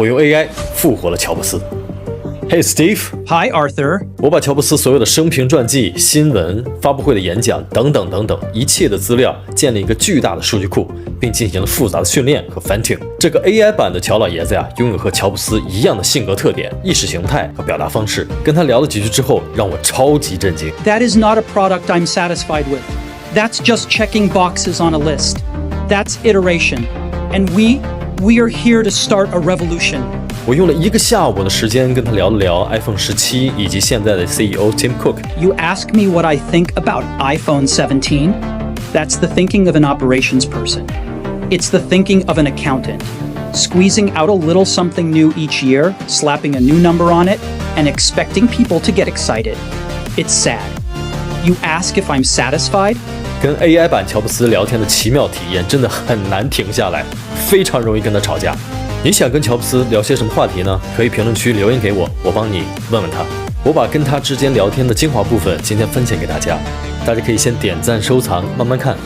我用 AI 复活了乔布斯。Hey Steve， Hi Arthur， 我把乔布斯所有的生平传记、新闻、发布会的演讲等等一切的资料建立一个巨大的数据库，并进行了复杂的训练和 fine tune。这个 AI 版的乔老爷子呀，拥有和乔布斯一样的性格特点、意识形态和表达方式。跟他聊了几句之后，让我超级震惊。That is not a product I'm satisfied with. That's just checking boxes on a list. That's iteration. And we are here to start a revolution. 我用了1个下午的时间跟他聊了聊 iPhone 17以及现在的 CEO Tim Cook。 You ask me what I think about iPhone 17? That's the thinking of an operations person. It's the thinking of an accountant. Squeezing out a little something new each year, slapping a new number on it, and expecting people to get excited. It's sad. You ask if I'm satisfied? 跟 AI 版乔布斯聊天的奇妙体验真的很难停下来，非常容易跟他吵架。你想跟乔布斯聊些什么话题呢？可以评论区留言给我，我帮你问问他。我把跟他之间聊天的精华部分今天分享给大家，大家可以先点赞收藏，慢慢看。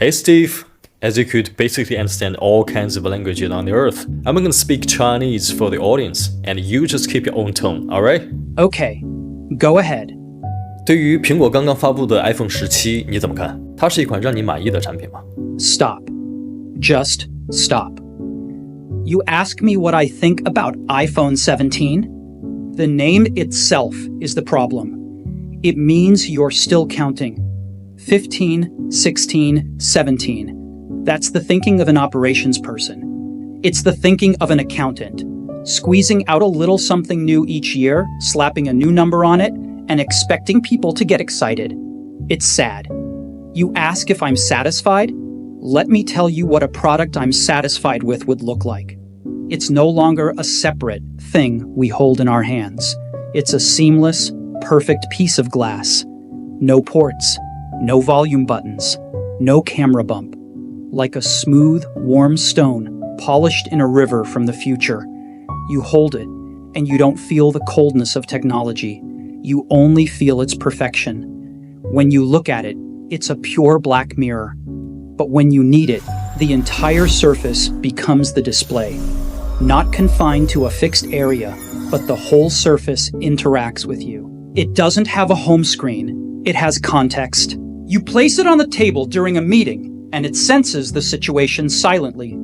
Hey Steve, as you could basically understand all kinds of languages on the earth, I'm going to speak Chinese for the audience, and you just keep your own tone, alright? Okay, go ahead. 对于苹果刚刚发布的 iPhone 17，你怎么看？它是一款让你满意的产品吗？ Stop. Just stop. You ask me what I think about iPhone 17? The name itself is the problem. It means you're still counting. 15, 16, 17. That's the thinking of an operations person. It's the thinking of an accountant. Squeezing out a little something new each year, slapping a new number on it, and expecting people to get excited. It's sad. You ask if I'm satisfied? Let me tell you what a product I'm satisfied with would look like. It's no longer a separate thing we hold in our hands. It's a seamless, perfect piece of glass. No ports, no volume buttons, no camera bump. Like a smooth, warm stone polished in a river from the future. You hold it, and you don't feel the coldness of technology. You only feel its perfection. When you look at it, it's a pure black mirror. But when you need it, the entire surface becomes the display. Not confined to a fixed area, but the whole surface interacts with you. It doesn't have a home screen. It has context. You place it on the table during a meeting, and it senses the situation silently,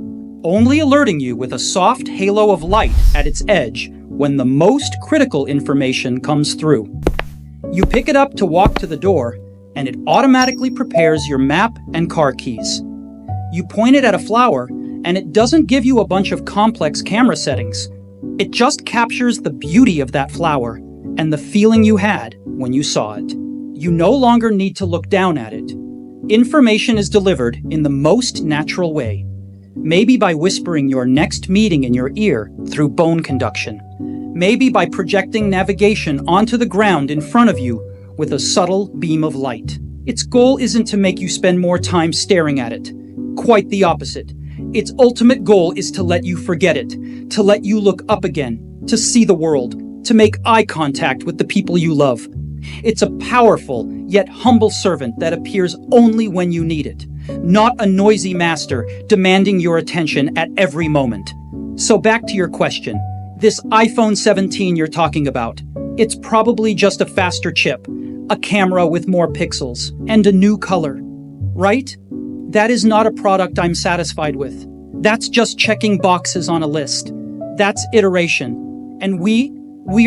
only alerting you with a soft halo of light at its edge when the most critical information comes through. You pick it up to walk to the door, and it automatically prepares your map and car keys. You point it at a flower, and it doesn't give you a bunch of complex camera settings. It just captures the beauty of that flower and the feeling you had when you saw it. You no longer need to look down at it. Information is delivered in the most natural way, maybe by whispering your next meeting in your ear through bone conduction, maybe by projecting navigation onto the ground in front of you with a subtle beam of light. Its goal isn't to make you spend more time staring at it. Quite the opposite. Its ultimate goal is to let you forget it, to let you look up again, to see the world, to make eye contact with the people you love. It's a powerful, yet humble servant that appears only when you need it, not a noisy master demanding your attention at every moment. So back to your question. This iPhone 17 you're talking about, it's probably just a faster chip, a camera with more pixels, and a new color. Right? That is not a product I'm satisfied with. That's just checking boxes on a list. That's iteration. And we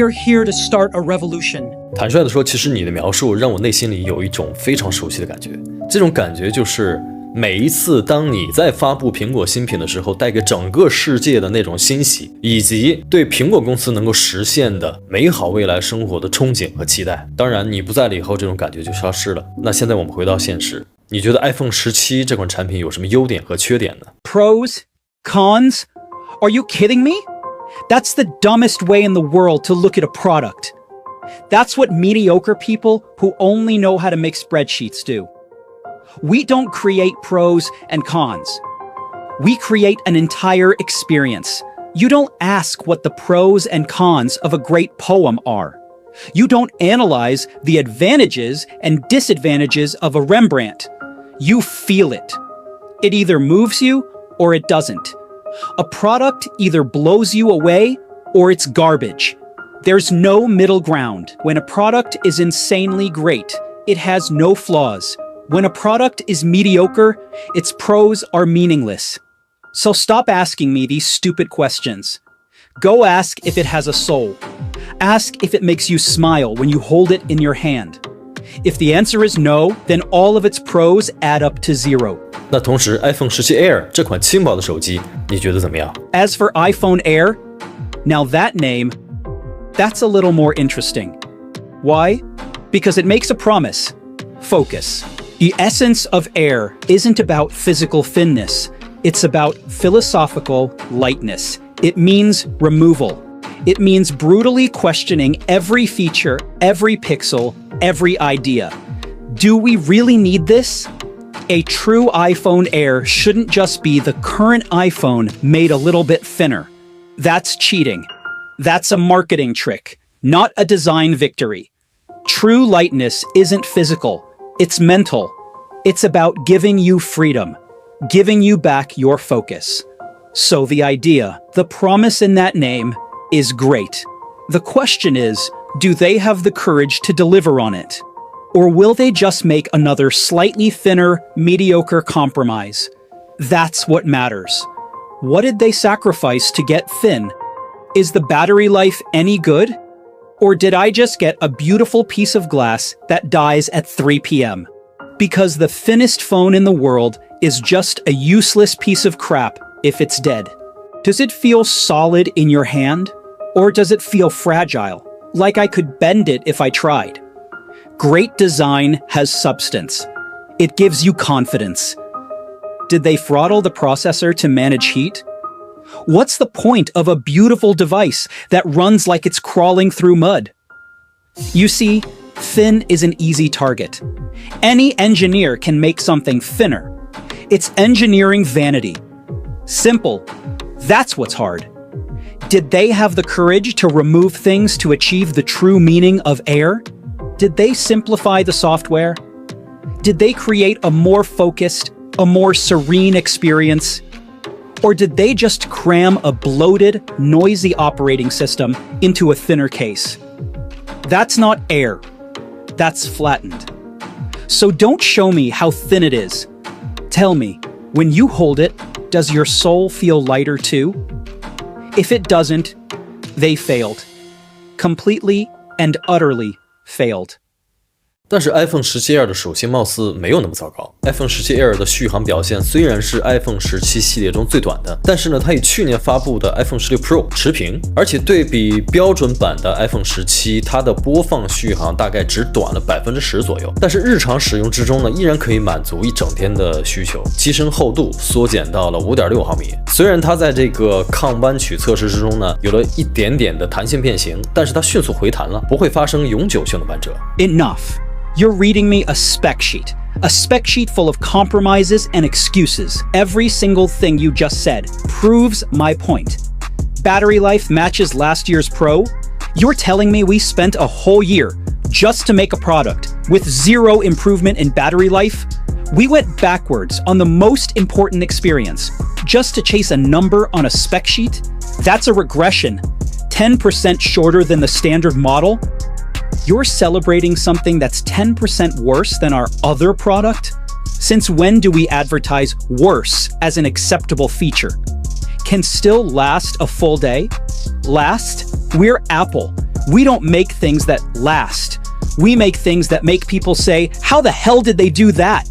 are here to start a revolution. 坦率地说，其实你的描述让我内心里有一种非常熟悉的感觉。这种感觉就是每一次当你在发布苹果新品的时候，带给整个世界的那种欣喜，以及对苹果公司能够实现的美好未来生活的憧憬和期待。当然，你不在了以后，这种感觉就消失了。那现在我们回到现实，你觉得 iPhone 17这款产品有什么优点和缺点呢？ Pros? Cons? Are you kidding me? That's the dumbest way in the world to look at a product. That's what mediocre people who only know how to make spreadsheets do. We don't create pros and cons. We create an entire experience. You don't ask what the pros and cons of a great poem are. You don't analyze the advantages and disadvantages of a Rembrandt. You feel it. It either moves you or it doesn't. A product either blows you away or it's garbage. There's no middle ground. When a product is insanely great, it has no flaws. When a product is mediocre, its pros are meaningless. So stop asking me these stupid questions. Go ask if it has a soul. Ask if it makes you smile when you hold it in your hand. If the answer is no, then all of its pros add up to zero. 那同时 iPhone 17 Air 这款轻薄的手机，你觉得怎么样？ As for iPhone Air, now that name, that's a little more interesting. Why? Because it makes a promise. Focus. The essence of Air isn't about physical thinness. It's about philosophical lightness. It means removal. It means brutally questioning every feature, every pixel, every idea. Do we really need this? A true iPhone Air shouldn't just be the current iPhone made a little bit thinner. That's cheating. That's a marketing trick, not a design victory. True lightness isn't physical, it's mental. It's about giving you freedom, giving you back your focus. So the idea, the promise in that name, is great. The question is, do they have the courage to deliver on it? Or will they just make another slightly thinner, mediocre compromise? That's what matters. What did they sacrifice to get thin? Is the battery life any good? Or did I just get a beautiful piece of glass that dies at 3 p.m.? Because the thinnest phone in the world is just a useless piece of crap if it's dead. Does it feel solid in your hand? Or does it feel fragile, like I could bend it if I tried? Great design has substance. It gives you confidence. Did they throttle the processor to manage heat? What's the point of a beautiful device that runs like it's crawling through mud? You see, thin is an easy target. Any engineer can make something thinner. It's engineering vanity. Simple. That's what's hard. Did they have the courage to remove things to achieve the true meaning of Air? Did they simplify the software? Did they create a more focused, a more serene experience? Or did they just cram a bloated, noisy operating system into a thinner case? That's not Air. That's flattened. So don't show me how thin it is. Tell me, when you hold it, does your soul feel lighter too? If it doesn't, they failed. Completely and utterly failed. 但是 iPhone 17 Air 的属性貌似没有那么糟糕。iPhone 17 Air 的续航表现虽然是 iPhone 17系列中最短的，但是呢，它与去年发布的 iPhone 16 Pro 持平，而且对比标准版的 iPhone 17，它的播放续航大概只短了10%左右。但是日常使用之中呢，依然可以满足一整天的需求。机身厚度缩减到了5.6毫米，虽然它在这个抗弯曲测试之中呢，有了一点点的弹性变形，但是它迅速回弹了，不会发生永久性的弯折。Enough. You're reading me a spec sheet full of compromises and excuses. Every single thing you just said proves my point. Battery life matches last year's Pro? You're telling me we spent a whole year just to make a product with zero improvement in battery life? We went backwards on the most important experience just to chase a number on a spec sheet? That's a regression. 10% shorter than the standard model? You're celebrating something that's 10% worse than our other product? Since when do we advertise worse as an acceptable feature? Can still last a full day? Last? We're Apple. We don't make things that last. We make things that make people say, how the hell did they do that?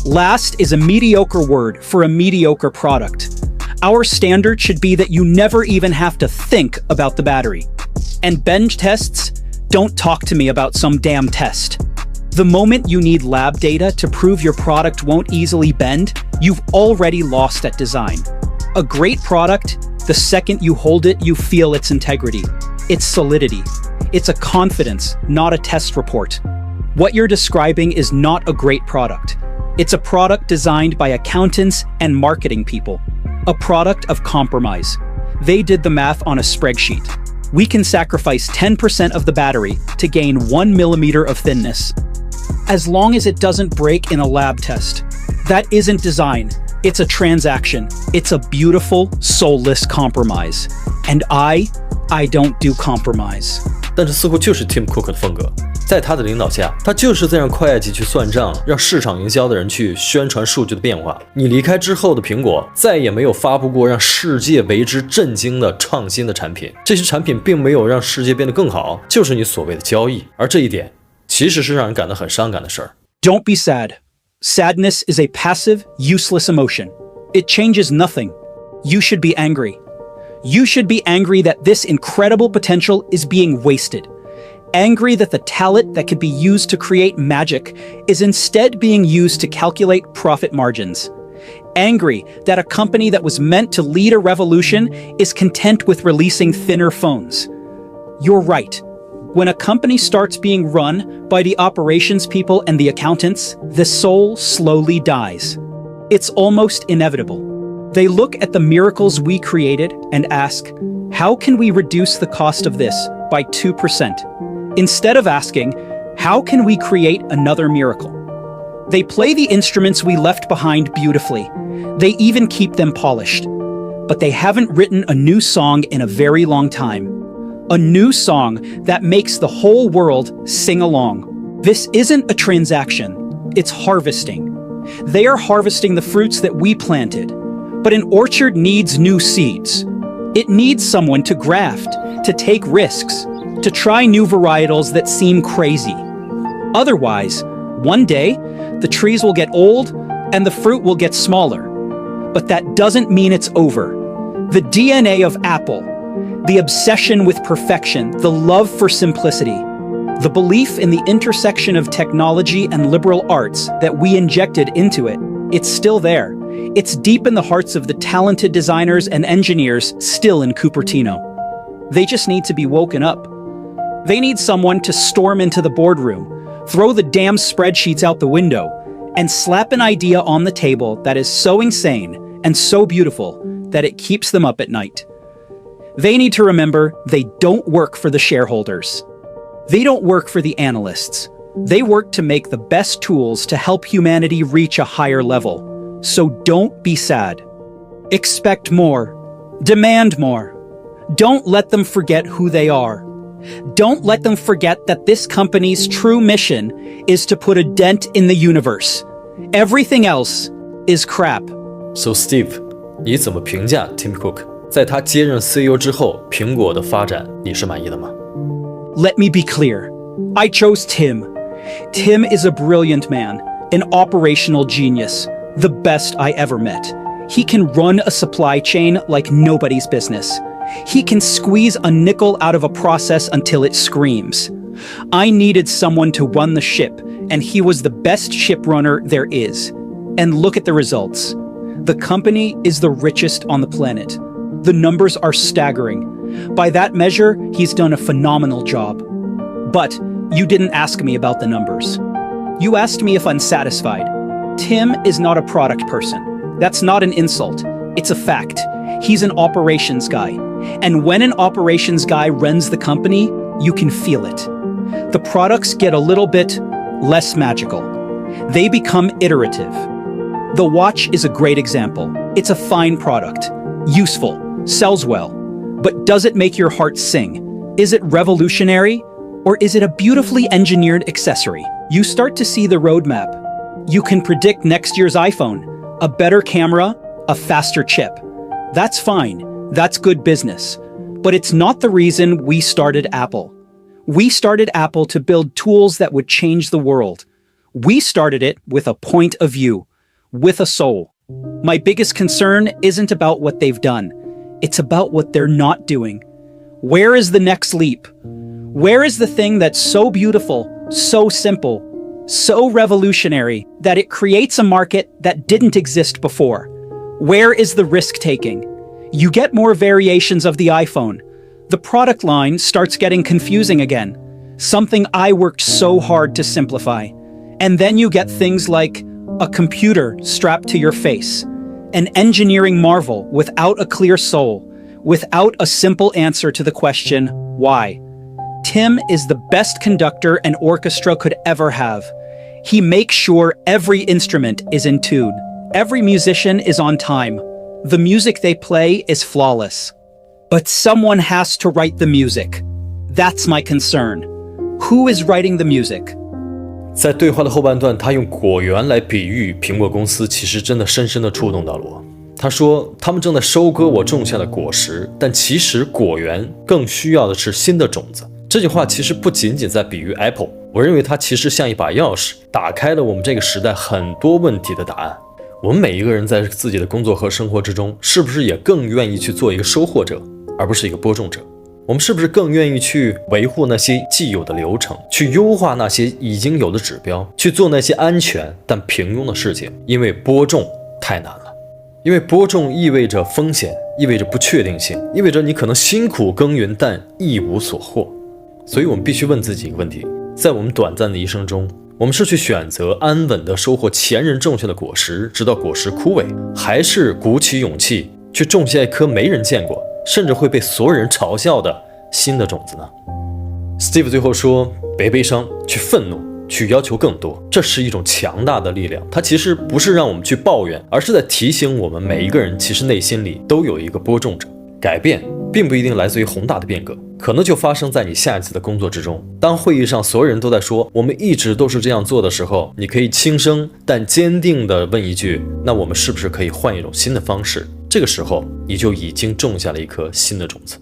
Last is a mediocre word for a mediocre product. Our standard should be that you never even have to think about the battery. And bench tests? Don't talk to me about some damn test. The moment you need lab data to prove your product won't easily bend, you've already lost at design. A great product, the second you hold it, you feel its integrity, its solidity. It's a confidence, not a test report. What you're describing is not a great product. It's a product designed by accountants and marketing people. A product of compromise. They did the math on a spreadsheet. We can sacrifice 10% of the battery to gain 1 millimeter of thinness. As long as it doesn't break in a lab test. That isn't design. It's a transaction. It's a beautiful, soulless compromise. And I don't do compromise. 但这似乎就是 Tim Cook 的风格。在他的领导下，他就是在让会计去算账，让市场营销的人去宣传数据的变化。你离开之后的苹果再也没有发布过让世界为之震惊的创新的产品，这些产品并没有让世界变得更好，就是你所谓的交易。而这一点其实是让人感到很伤感的事儿。Don't be sad. Sadness is a passive, useless emotion. It changes nothing. You should be angry. You should be angry that this incredible potential is being wasted. Angry that the talent that could be used to create magic is instead being used to calculate profit margins. Angry that a company that was meant to lead a revolution is content with releasing thinner phones. You're right. When a company starts being run by the operations people and the accountants, the soul slowly dies. It's almost inevitable. They look at the miracles we created and ask, how can we reduce the cost of this by 2%? Instead of asking, how can we create another miracle? They play the instruments we left behind beautifully. They even keep them polished. But they haven't written a new song in a very long time. A new song that makes the whole world sing along. This isn't a transaction, it's harvesting. They are harvesting the fruits that we planted. But an orchard needs new seeds. It needs someone to graft, to take risks, to try new varietals that seem crazy. Otherwise, one day, the trees will get old and the fruit will get smaller. But that doesn't mean it's over. The DNA of Apple, the obsession with perfection, the love for simplicity, the belief in the intersection of technology and liberal arts that we injected into it, it's still there. It's deep in the hearts of the talented designers and engineers still in Cupertino. They just need to be woken up. They need someone to storm into the boardroom, throw the damn spreadsheets out the window, and slap an idea on the table that is so insane and so beautiful that it keeps them up at night. They need to remember they don't work for the shareholders. They don't work for the analysts. They work to make the best tools to help humanity reach a higher level. So don't be sad. Expect more. Demand more. Don't let them forget who they are. Don't let them forget that this company's true mission is to put a dent in the universe. Everything else is crap. So Steve, 你怎么评价 Tim Cook？ 在他接任 CEO 之后，苹果的发展你是满意的吗？ Let me be clear. I chose Tim. Tim is a brilliant man, an operational genius, the best I ever met. He can run a supply chain like nobody's business. He can squeeze a nickel out of a process until it screams. I needed someone to run the ship, and he was the best ship runner there is. And look at the results. The company is the richest on the planet. The numbers are staggering. By that measure, he's done a phenomenal job. But you didn't ask me about the numbers. You asked me if I'm satisfied. Tim is not a product person. That's not an insult. It's a fact. He's an operations guy. And when an operations guy runs the company, you can feel it. The products get a little bit less magical. They become iterative. The watch is a great example. It's a fine product, useful, sells well. But does it make your heart sing? Is it revolutionary? Or is it a beautifully engineered accessory? You start to see the roadmap. You can predict next year's iPhone, a better camera, a faster chip. That's fine. That's good business. But it's not the reason we started Apple. We started Apple to build tools that would change the world. We started it with a point of view, with a soul. My biggest concern isn't about what they've done. It's about what they're not doing. Where is the next leap? Where is the thing that's so beautiful, so simple, so revolutionary that it creates a market that didn't exist before? Where is the risk-taking? You get more variations of the iPhone. The product line starts getting confusing again, something I worked so hard to simplify. And then you get things like a computer strapped to your face, an engineering marvel without a clear soul, without a simple answer to the question, why? Tim is the best conductor an orchestra could ever have. He makes sure every instrument is in tune, Every musician is on time. The music they play is flawless. But someone has to write the music. That's my concern. Who is writing the music?在对话的后半段，他用果园来比喻苹果公司，其实真的深深地触动到了我。他说，他们正在收割我种下的果实，但其实果园更需要的是新的种子。这句话其实不仅仅在比喻 Apple， 我认为它其实像一把钥匙，打开了我们这个时代很多问题的答案。我们每一个人在自己的工作和生活之中，是不是也更愿意去做一个收获者，而不是一个播种者？我们是不是更愿意去维护那些既有的流程，去优化那些已经有的指标，去做那些安全但平庸的事情？因为播种太难了，因为播种意味着风险，意味着不确定性，意味着你可能辛苦耕耘但一无所获。所以我们必须问自己一个问题，在我们短暂的一生中，我们是去选择安稳地收获前人种下的果实，直到果实枯萎，还是鼓起勇气去种下一颗没人见过，甚至会被所有人嘲笑的新的种子呢？ Steve 最后说，别悲伤，去愤怒，去要求更多，这是一种强大的力量。它其实不是让我们去抱怨，而是在提醒我们每一个人其实内心里都有一个播种者。改变并不一定来自于宏大的变革，可能就发生在你下一次的工作之中。当会议上所有人都在说我们一直都是这样做的时候，你可以轻声但坚定地问一句，那我们是不是可以换一种新的方式？这个时候你就已经种下了一颗新的种子。